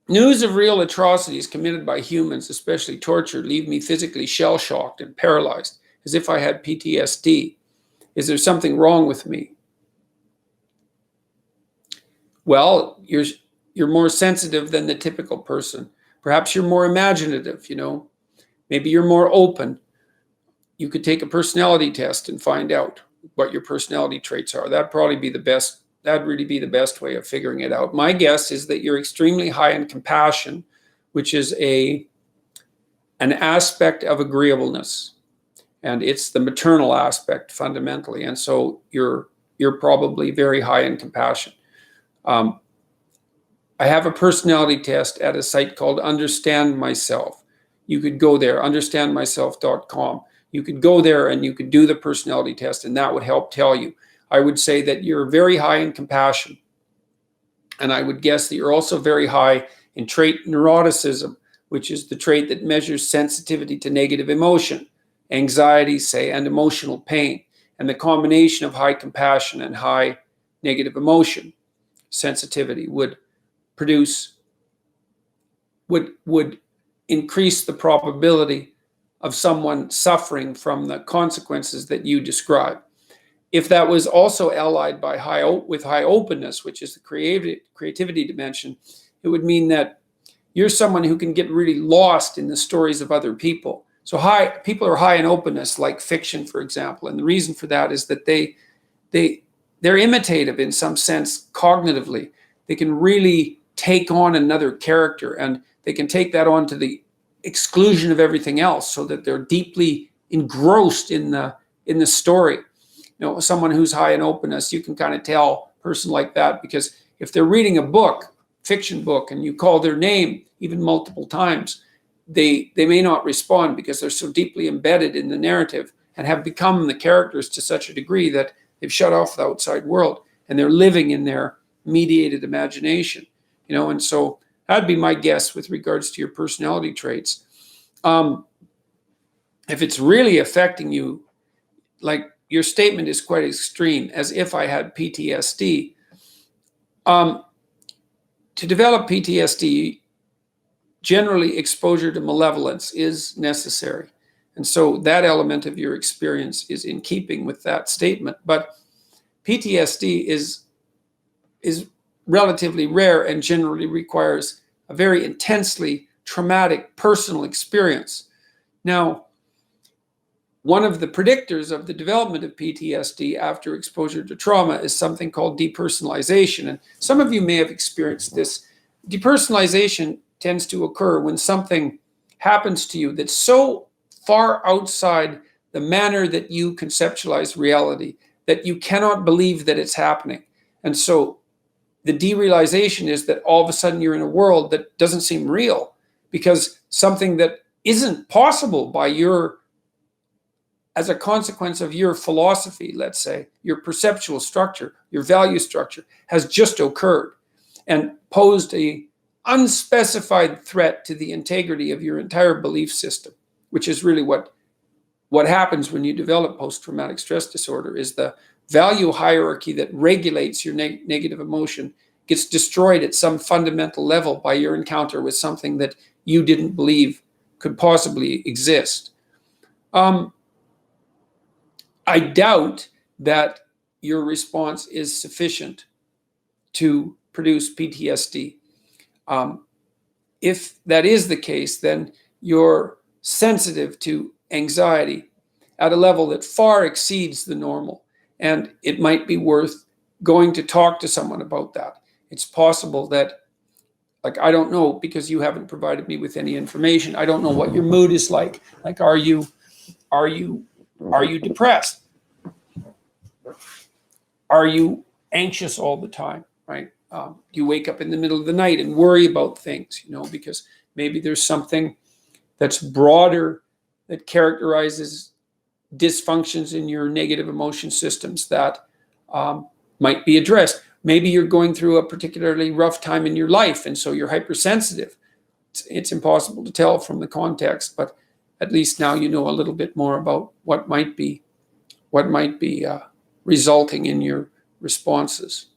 News of real atrocities committed by humans, especially torture, leave me physically shell-shocked and paralyzed, as if I had PTSD. Is there something wrong with me? Well, you're more sensitive than the typical person. Perhaps you're more imaginative, Maybe you're more open. You could take a personality test and find out what your personality traits are. That'd really be the best way of figuring it out. My guess is that you're extremely high in compassion, which is an aspect of agreeableness. And it's the maternal aspect fundamentally. And so you're probably very high in compassion. I have a personality test at a site called Understand Myself. You could go there, understandmyself.com. You could go there and you could do the personality test, and that would help tell you. I would say that you're very high in compassion. And I would guess that you're also very high in trait neuroticism, which is the trait that measures sensitivity to negative emotion, anxiety, say, and emotional pain. And the combination of high compassion and high negative emotion sensitivity would increase the probability of someone suffering from the consequences that you describe. If that was also allied with high openness, which is the creativity dimension, it would mean that you're someone who can get really lost in the stories of other people. So people are high in openness, like fiction, for example. And the reason for that is that they're imitative in some sense cognitively. They can really take on another character, and they can take that on to the exclusion of everything else, so that they're deeply engrossed in the story. Someone who's high in openness, you can kind of tell a person like that, because if they're reading a book, fiction book, and you call their name even multiple times, they may not respond, because they're so deeply embedded in the narrative and have become the characters to such a degree that they've shut off the outside world and they're living in their mediated imagination. And so that'd be my guess with regards to your personality traits. If it's really affecting you, like your statement is quite extreme, as if I had PTSD. To develop PTSD, generally exposure to malevolence is necessary. And so that element of your experience is in keeping with that statement. But PTSD is relatively rare and generally requires a very intensely traumatic personal experience. Now, one of the predictors of the development of PTSD after exposure to trauma is something called depersonalization. And some of you may have experienced this. Depersonalization tends to occur when something happens to you that's so far outside the manner that you conceptualize reality that you cannot believe that it's happening. And so the derealization is that all of a sudden you're in a world that doesn't seem real, because something that isn't possible as a consequence of your philosophy, let's say, your perceptual structure, your value structure, has just occurred and posed a unspecified threat to the integrity of your entire belief system, which is really what happens when you develop post-traumatic stress disorder. Is the value hierarchy that regulates your negative emotion gets destroyed at some fundamental level by your encounter with something that you didn't believe could possibly exist. I doubt that your response is sufficient to produce PTSD. If that is the case, then you're sensitive to anxiety at a level that far exceeds the normal, and it might be worth going to talk to someone about that. It's possible that, I don't know, because you haven't provided me with any information. I don't know what your mood is like. Are you depressed? Are you anxious all the time, right? You wake up in the middle of the night and worry about things, because maybe there's something that's broader that characterizes dysfunctions in your negative emotion systems that might be addressed. Maybe you're going through a particularly rough time in your life, and so you're hypersensitive. It's impossible to tell from the context, but at least now you know a little bit more about what might be resulting in your responses.